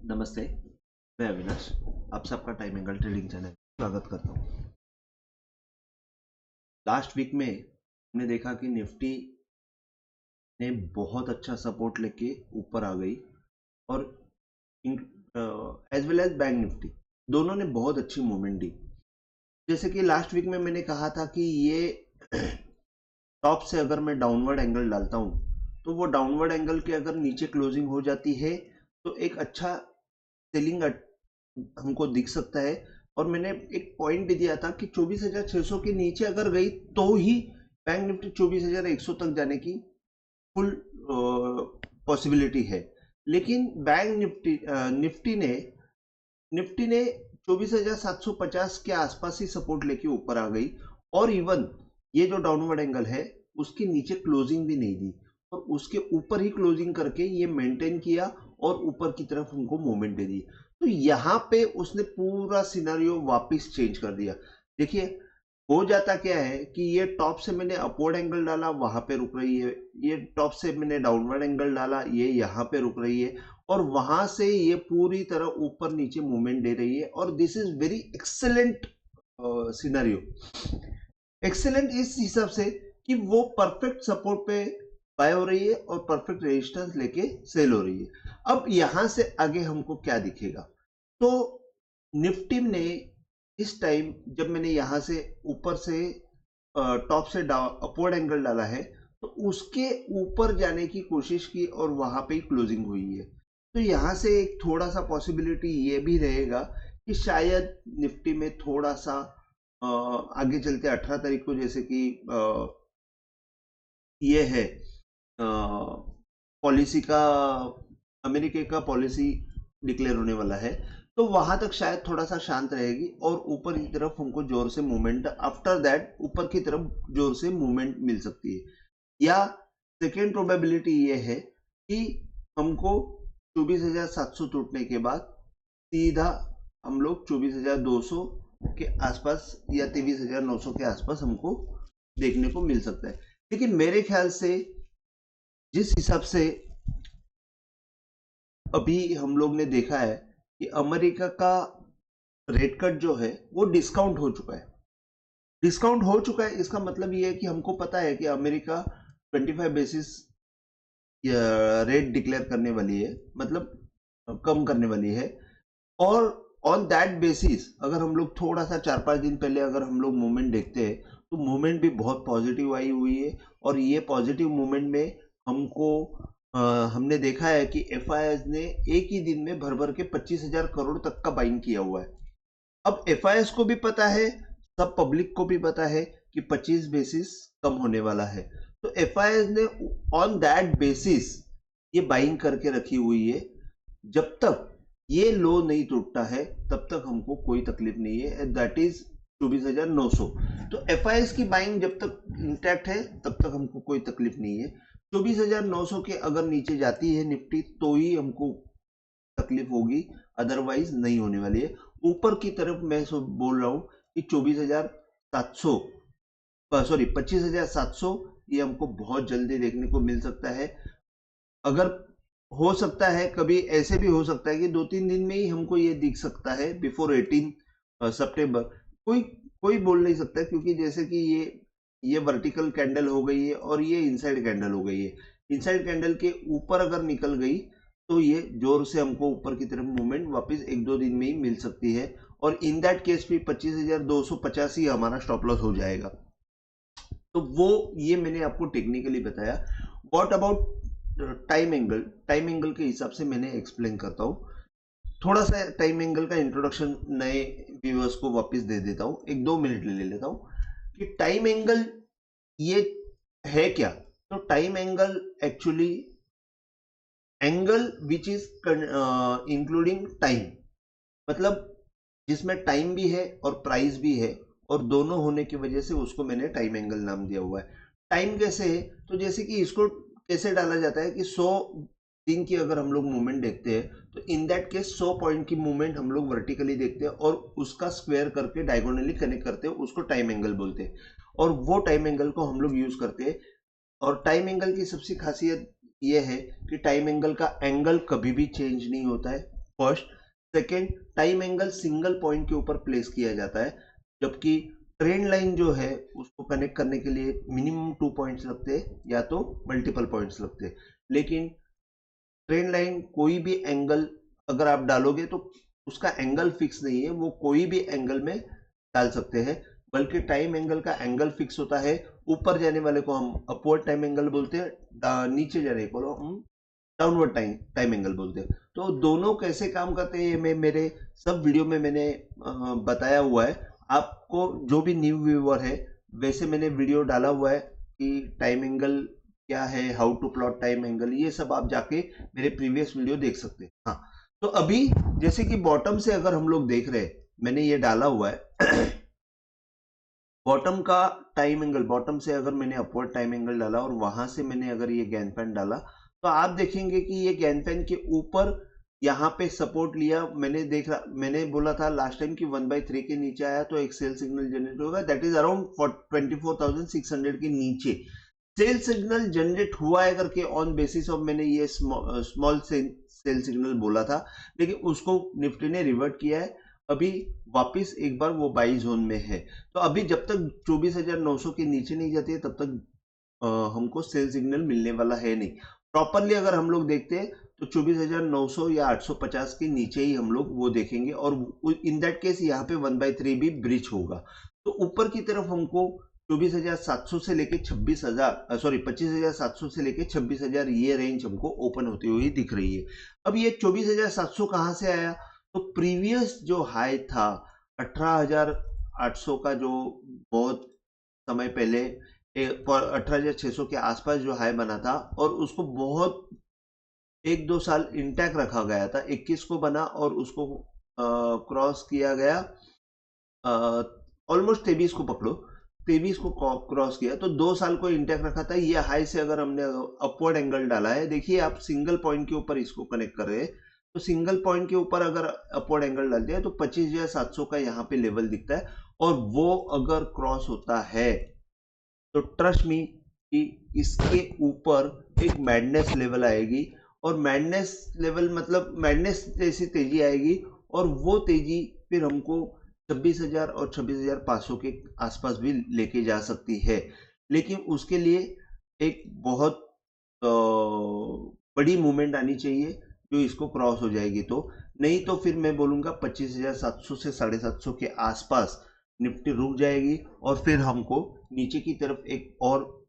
नमस्ते, मैं अविनाश। आप सबका टाइम एंगल ट्रेडिंग चैनल में स्वागत करता हूँ। लास्ट वीक में हमने देखा कि निफ्टी ने बहुत अच्छा सपोर्ट लेके ऊपर आ गई और as well as Bank Nifty दोनों ने बहुत अच्छी मूवमेंट दी। जैसे कि लास्ट वीक में मैंने कहा था कि ये टॉप से अगर मैं डाउनवर्ड एंगल डालता हूँ तो वो डाउनवर्ड एंगल के अगर नीचे क्लोजिंग हो जाती है तो एक अच्छा सेलिंग हमको दिख सकता है। और मैंने एक पॉइंट भी दिया था कि 24,600 के नीचे अगर गई तो ही बैंक निफ्टी 24,100 तक जाने की फुल पॉसिबिलिटी है। लेकिन बैंक निफ्टी ने 24,750 के आसपास ही सपोर्ट लेके ऊपर आ गई और इवन ये जो डाउनवर्ड एंगल है उसके नीचे क्लोजिंग भी नहीं दी और उसके ऊपर ही क्लोजिंग करके ये मेंटेन किया और ऊपर की तरफ हमको मूवमेंट दे दी। तो यहाँ पे उसने पूरा सिनारियो वापस चेंज कर दिया। देखिए हो जाता क्या है कि ये टॉप से मैंने अपवर्ड एंगल डाला, वहां पे रुक रही है। ये टॉप से मैंने डाउनवर्ड एंगल डाला, ये यहाँ पे रुक रही है और वहां से ये पूरी तरह ऊपर नीचे मूवमेंट दे रही है। और this is very excellent scenario. Excellent इस हिसाब से कि वो परफेक्ट सपोर्ट पे बाय हो रही है और परफेक्ट रेजिस्टेंस लेके सेल हो रही है। अब यहां से आगे हमको क्या दिखेगा? तो निफ्टी ने इस टाइम जब मैंने यहां से ऊपर से टॉप से अपवर्ड एंगल डाला है तो उसके ऊपर जाने की कोशिश की और वहां पे ही क्लोजिंग हुई है। तो यहां से एक थोड़ा सा पॉसिबिलिटी ये भी रहेगा कि शायद निफ्टी में थोड़ा सा आगे चलते 18 तारीख को जैसे कि ये है पॉलिसी का, अमेरिका का पॉलिसी डिक्लेयर होने वाला है तो वहां तक शायद थोड़ा सा शांत रहेगी और ऊपर की तरफ हमको जोर से मूवमेंट, आफ्टर दैट ऊपर की तरफ जोर से मूवमेंट मिल सकती है। या सेकेंड प्रोबेबिलिटी ये है कि हमको 24,700 टूटने के बाद सीधा हम लोग 24,200 के आसपास या 23,900 के आसपास हमको देखने को मिल सकता है। लेकिन मेरे ख्याल से जिस हिसाब से अभी हम लोग ने देखा है कि अमेरिका का रेट कट जो है वो डिस्काउंट हो चुका है। डिस्काउंट हो चुका है इसका मतलब ये है कि हमको पता है कि अमेरिका 25 बेसिस रेट डिक्लेयर करने वाली है, मतलब कम करने वाली है। और ऑन दैट बेसिस अगर हम लोग थोड़ा सा 4-5 दिन पहले अगर हम लोग मूवमेंट देखते हैं तो मूवमेंट भी बहुत पॉजिटिव आई हुई है। और ये पॉजिटिव मूवमेंट में हमको हमने देखा है कि एफआईएस ने एक ही दिन में भर भर के 25,000 करोड़ तक का बाइंग किया हुआ है। अब एफआईएस को भी पता है, सब पब्लिक को भी पता है कि 25 बेसिस कम होने वाला है। तो एफआईएस ने ऑन दैट बेसिस ये बाइंग करके रखी हुई है। जब तक ये लो नहीं टूटता है तब तक हमको कोई तकलीफ नहीं है, दैट इज 24,900। तो एफआईएस की बाइंग जब तक इंटैक्ट है तब तक हमको कोई तकलीफ नहीं है। 24,900 के अगर नीचे जाती है निफ्टी तो ही हमको तकलीफ होगी, अदरवाइज नहीं होने वाली है। ऊपर की तरफ मैं बोल रहा हूं कि 24,700 सॉरी 25,700 ये हमको बहुत जल्दी देखने को मिल सकता है। अगर हो सकता है कभी ऐसे भी हो सकता है कि 2-3 दिन में ही हमको ये दिख सकता है बिफोर 18 सितंबर। कोई बोल नहीं सकता क्योंकि जैसे कि ये वर्टिकल कैंडल हो गई है और ये इनसाइड कैंडल हो गई है। इनसाइड कैंडल के ऊपर अगर निकल गई तो ये जोर से हमको ऊपर की तरफ मूवमेंट वापस 1-2 दिन में ही मिल सकती है और इन दैट केस भी 25,250 ही हमारा स्टॉप लॉस हो जाएगा। तो वो ये मैंने आपको टेक्निकली बताया। What about time angle? Time angle के हिसाब से मैंने एक्सप्लेन करता हूँ। थोड़ा सा टाइम एंगल का इंट्रोडक्शन नए व्यूअर्स को वापस दे देता हूँ, 1-2 मिनट ले लेता हूँ कि टाइम एंगल ये है क्या। तो time angle actually angle which is including time, मतलब जिसमें टाइम भी है और प्राइस भी है और दोनों होने की वजह से उसको मैंने टाइम एंगल नाम दिया हुआ है। टाइम कैसे है? तो जैसे कि इसको कैसे डाला जाता है कि 100 दिन की अगर हम लोग मूवमेंट देखते हैं तो इन दैट केस 100 पॉइंट की मूवमेंट हम लोग वर्टिकली देखते हैं और उसका स्क्वायर करके डायगोनली कनेक्ट करते हैं, उसको टाइम एंगल बोलते हैं। और वो टाइम एंगल को हम लोग यूज करते हैं। और टाइम एंगल की सबसे खासियत यह है कि टाइम एंगल का एंगल कभी भी चेंज नहीं होता है। First. Second, time angle single point के ऊपर प्लेस किया जाता है, जबकि ट्रेंड लाइन जो है उसको कनेक्ट करने के लिए मिनिमम 2 पॉइंट्स लगते हैं या तो मल्टीपल पॉइंट्स लगते हैं। लेकिन ट्रेंड लाइन कोई भी एंगल अगर आप डालोगे तो उसका एंगल फिक्स नहीं है, वो कोई भी एंगल में डाल सकते हैं, बल्कि टाइम एंगल का एंगल फिक्स होता है। ऊपर जाने वाले को हम अपवर्ड टाइम एंगल बोलते हैं, नीचे जाने को हम डाउनवर्ड टाइम एंगल बोलते हैं। तो दोनों कैसे काम करते हैं ये मैं मेरे सब वीडियो में मैंने बताया हुआ है। आपको जो भी न्यू व्यूअर है, वैसे मैंने वीडियो डाला हुआ है कि टाइम एंगल क्या है, how to plot time angle, ये सब आप जाके मेरे प्रीवियस वीडियो देख सकते हैं। हाँ, तो अभी जैसे कि बॉटम से अगर हम लोग देख रहे हैं, मैंने ये डाला हुआ है बॉटम का टाइम एंगल, बॉटम से अगर मैंने अपवर्ड टाइम एंगल डाला और वहां से मैंने अगर ये गैन फैन डाला, तो आप देखेंगे कि ये गैन फैन के ऊपर यहाँ पे सपोर्ट लिया। मैंने बोला था लास्ट टाइम कि 1/3 के नीचे आया तो एक सेल सिग्नल जनरेट होगा, दैट इज अराउंड 24,600 के नीचे सेल सिग्नल जनरेट हुआ है करके ऑन बेसिस ऑफ मैंने ये स्मॉल सेल सिग्नल बोला था, लेकिन उसको निफ्टी ने रिवर्ट किया है। अभी वापस एक बार वो बाई जोन में है। तो अभी जब तक 24,900 के नीचे नहीं जाती है तब तक हमको सेल सिग्नल मिलने वाला है नहीं। प्रॉपरली अगर हम लोग देखते हैं तो 24,900 या 850 के नीचे ही हम लोग वो देखेंगे, और इन दैट केस यहाँ पे 1/3 भी ब्रिज होगा। तो ऊपर की तरफ हमको 24,700 से लेके 25,700 से लेके 26,000 ये रेंज हमको ओपन होती हुई दिख रही है। अब ये 24,700 कहाँ से आया? तो प्रीवियस जो हाई था 18,800 का, जो बहुत समय पहले 18,600 के आसपास जो हाई बना था, और उसको बहुत 1-2 साल इंटैक्ट रखा गया था। 21 को बना और उसको क्रॉस किया गया, ऑलमोस्ट 23 को पकड़ो, 23 को क्रॉस किया, तो 2 साल को इंटैक्ट रखा था। ये हाई से अगर हमने अपवर्ड एंगल डाला है, देखिए आप सिंगल पॉइंट के ऊपर इसको कनेक्ट कर रहे हैं, तो सिंगल पॉइंट के ऊपर अगर अपवर्ड एंगल डालते हैं तो 25,700 का यहाँ पे लेवल दिखता है, और वो अगर क्रॉस होता है तो ट्रस्ट मी कि इसके ऊपर एक मैडनेस लेवल आएगी, और मैडनेस लेवल मतलब मैडनेस जैसी तेजी आएगी, और वो तेजी फिर हमको 26,000 और 26,500 के आसपास भी लेके जा सकती है। लेकिन उसके लिए एक बहुत बड़ी मूवमेंट आनी चाहिए जो इसको क्रॉस हो जाएगी, तो नहीं तो फिर मैं बोलूंगा 25,700 से 750 के आसपास निफ्टी रुक जाएगी, और फिर हमको नीचे की तरफ एक और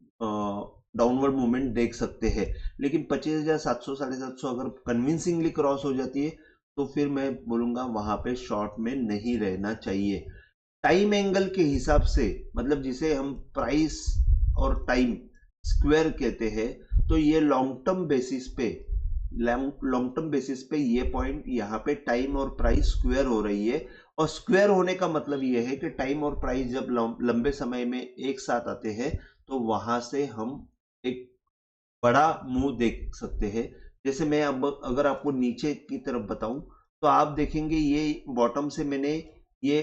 डाउनवर्ड मूवमेंट देख सकते हैं। लेकिन 25,700 750 अगर कन्विंसिंगली क्रॉस हो जाती है तो फिर मैं बोलूंगा वहां पे शॉर्ट में नहीं रहना चाहिए। टाइम एंगल के हिसाब से, मतलब जिसे हम प्राइस और टाइम स्क्वायर कहते हैं, तो ये लॉन्ग टर्म बेसिस पे ये पॉइंट यहाँ पे टाइम और प्राइस स्क्वायर हो रही है। और स्क्वायर होने का मतलब ये है कि टाइम और प्राइस जब लंबे समय में एक साथ आते हैं तो वहां से हम एक बड़ा मूव देख सकते हैं। जैसे मैं अब अगर आपको नीचे की तरफ बताऊं तो आप देखेंगे ये बॉटम से मैंने ये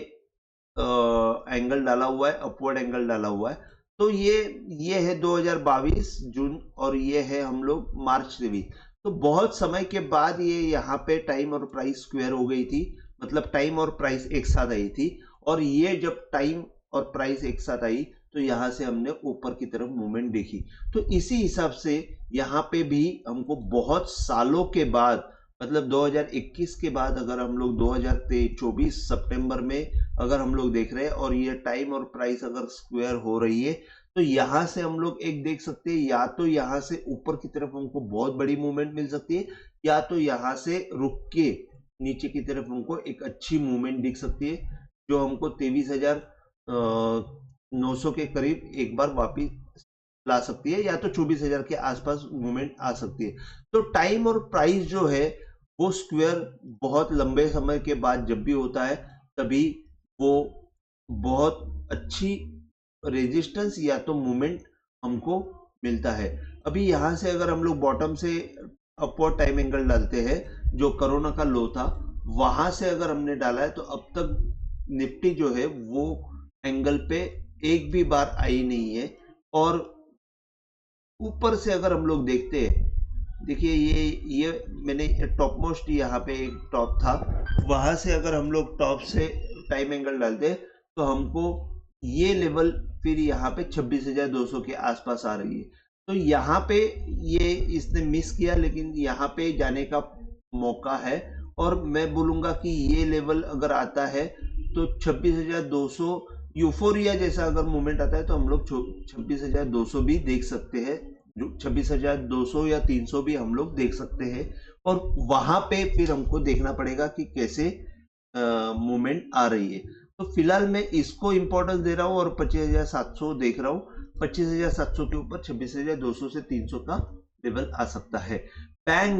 एंगल डाला हुआ है, अपवर्ड एंगल डाला हुआ है। तो ये है 2022 जून, और ये है हम लोग मार्च 23। तो बहुत समय के बाद ये यहाँ पे टाइम और प्राइस स्क्वायर हो गई थी, मतलब टाइम और प्राइस एक साथ आई थी, और ये जब टाइम और प्राइस एक साथ आई तो यहाँ से हमने ऊपर की तरफ मूवमेंट देखी। तो इसी हिसाब से यहाँ पे भी हमको बहुत सालों के बाद, मतलब 2021 के बाद अगर हम लोग 2024 सितंबर में अगर हम लोग देख रहे हैं और ये टाइम और प्राइस अगर स्क्वायर हो रही है, तो यहां से हम लोग एक देख सकते हैं, या तो यहां से ऊपर की तरफ हमको बहुत बड़ी मूवमेंट मिल सकती है, या तो यहां से रुक के नीचे की तरफ हमको एक अच्छी मूवमेंट दिख सकती है, जो हमको 23,900 के करीब एक बार वापिस ला सकती है, या तो 24,000 के आसपास मूवमेंट आ सकती है। तो टाइम और प्राइस जो है वो स्क्वायर बहुत लंबे समय के बाद जब भी होता है तभी वो बहुत अच्छी रेजिस्टेंस या तो मूवमेंट हमको मिलता है। अभी यहां से अगर हम लोग बॉटम से अपवर्ड टाइम एंगल डालते हैं, जो कोरोना का लो था वहां से अगर हमने डाला है, तो अब तक निफ्टी जो है वो एंगल पे एक भी बार आई नहीं है। और ऊपर से अगर हम लोग देखते हैं देखिए ये मैंने टॉप मोस्ट यहाँ पे एक टॉप था, वहां से अगर हम लोग टॉप से टाइम एंगल डालते तो हमको ये लेवल फिर यहाँ पे 26,200 के आसपास आ रही है। तो यहाँ पे ये इसने मिस किया, लेकिन यहाँ पे जाने का मौका है और मैं बोलूंगा कि ये लेवल अगर आता है तो 26,200 यूफोरिया जैसा अगर मूवमेंट आता है तो हम लोग 26,200 भी देख सकते हैं, 26,200 या 300 भी हम लोग देख सकते हैं। और वहां पे फिर हमको देखना पड़ेगा कि कैसे मूवमेंट आ रही है। तो फिलहाल मैं इसको इंपॉर्टेंस दे रहा हूँ और 25,700 देख रहा हूँ। 25,700 के ऊपर 26,200 से 300 का लेवल आ सकता है। बैंक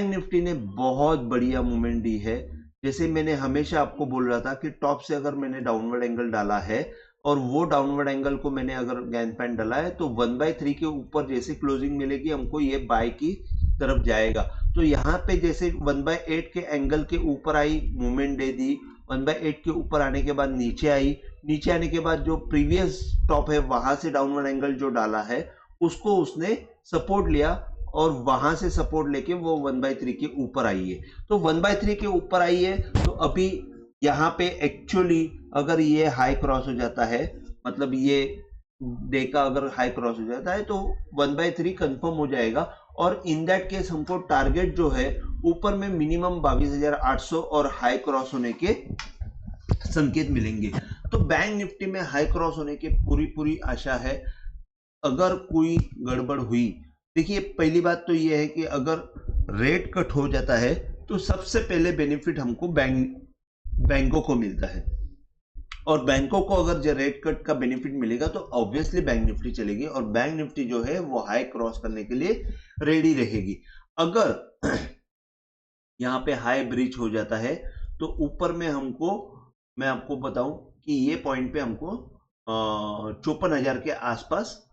निफ्टी ने बहुत बढ़िया मूवमेंट दी है। जैसे मैंने हमेशा आपको बोल रहा था कि टॉप से अगर मैंने डाउनवर्ड एंगल डाला है और वो डाउनवर्ड एंगल को मैंने अगर गैन पैन डाला है तो 1/3 के ऊपर जैसे क्लोजिंग मिलेगी हमको ये बाय की तरफ जाएगा। तो यहाँ पे जैसे 1/8 के एंगल के ऊपर आई, मूवमेंट दे दी, 1/8 के ऊपर आने के बाद नीचे आई, नीचे आने के बाद जो प्रीवियस टॉप है वहां से डाउनवर्ड एंगल जो डाला है उसको उसने सपोर्ट लिया और वहां से सपोर्ट लेके वो 1/3 के ऊपर आई है। तो 1/3 के ऊपर आई है तो अभी यहाँ पे एक्चुअली अगर ये हाई क्रॉस हो जाता है, मतलब ये डे का अगर हाई क्रॉस हो जाता है तो 1/3 कंफर्म हो जाएगा और इन दैट केस हमको टारगेट जो है ऊपर में मिनिमम 22,800 और हाई क्रॉस होने के संकेत मिलेंगे। तो बैंक निफ्टी में हाई क्रॉस होने की पूरी आशा है। अगर कोई गड़बड़ हुई, देखिए पहली बात तो यह है कि अगर रेट कट हो जाता है तो सबसे पहले बेनिफिट हमको बैंकों को मिलता है और बैंकों को अगर जो रेट कट का बेनिफिट मिलेगा तो ऑब्वियसली बैंक निफ्टी चलेगी और बैंक निफ्टी जो है वो हाई क्रॉस करने के लिए रेडी रहेगी। अगर यहाँ पे हाई ब्रीच हो जाता है तो ऊपर में हमको, मैं आपको बताऊं कि ये पॉइंट पे हमको 54,000 के आसपास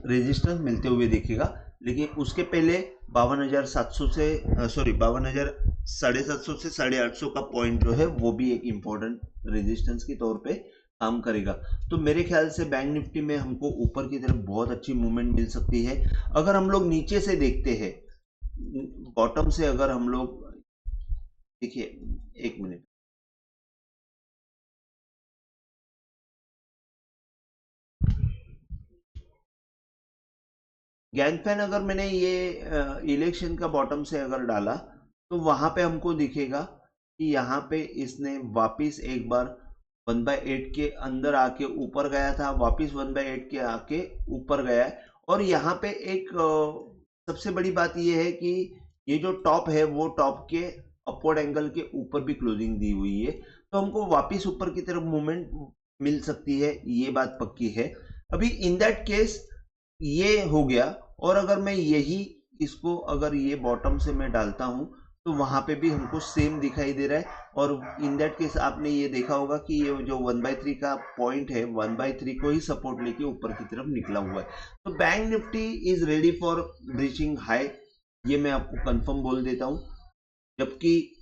रेजिस्टेंस मिलते हुए दिखेगा। लेकिन उसके पहले 52,700 से 52,750 से 850 का पॉइंट जो है वो भी एक इंपॉर्टेंट रेजिस्टेंस के तौर पे काम करेगा। तो मेरे ख्याल से बैंक निफ्टी में हमको ऊपर की तरफ बहुत अच्छी मूवमेंट मिल सकती है। अगर हम लोग नीचे से देखते हैं, बॉटम से अगर हम लोग देखिए, एक मिनट, गैन फैन अगर मैंने ये इलेक्शन का बॉटम से अगर डाला तो वहां पे हमको दिखेगा कि यहाँ पे इसने वापिस एक बार 1/8 के अंदर आके ऊपर गया था, वापिस 1/8 के आके ऊपर गया है और यहाँ पे एक सबसे बड़ी बात ये है कि ये जो टॉप है वो टॉप के अपवर्ड एंगल के ऊपर भी क्लोजिंग दी हुई है। तो हमको वापिस ऊपर की तरफ मूवमेंट मिल सकती है, ये बात पक्की है। अभी इन दैट केस ये हो गया और अगर मैं यही इसको अगर ये बॉटम से मैं डालता हूं तो वहां पे भी हमको सेम दिखाई दे रहा है और इन दैट केस आपने ये देखा होगा कि ये जो 1/3 का पॉइंट है 1/3 को ही सपोर्ट लेके ऊपर की तरफ निकला हुआ है। तो bank Nifty is ready for breaching high, ये मैं आपको कंफर्म बोल देता हूं, जबकि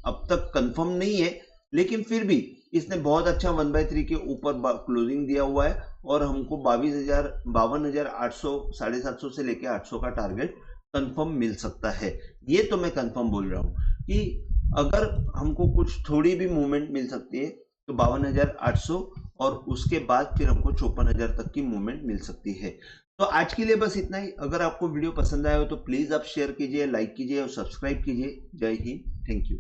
अब तक कंफर्म नहीं है लेकिन फिर भी इसने बहुत अच्छा 1/3 के ऊपर क्लोजिंग दिया हुआ है और हमको 52,800 750 से लेके 800 का टारगेट कंफर्म मिल सकता है। ये तो मैं कंफर्म बोल रहा हूँ कि अगर हमको कुछ थोड़ी भी मूवमेंट मिल सकती है तो 52,800 और उसके बाद फिर हमको 54,000 तक की मूवमेंट मिल सकती है। तो आज के लिए बस इतना ही। अगर आपको वीडियो पसंद आया हो तो प्लीज आप शेयर कीजिए, लाइक कीजिए और सब्सक्राइब कीजिए। जय हिंद, थैंक यू।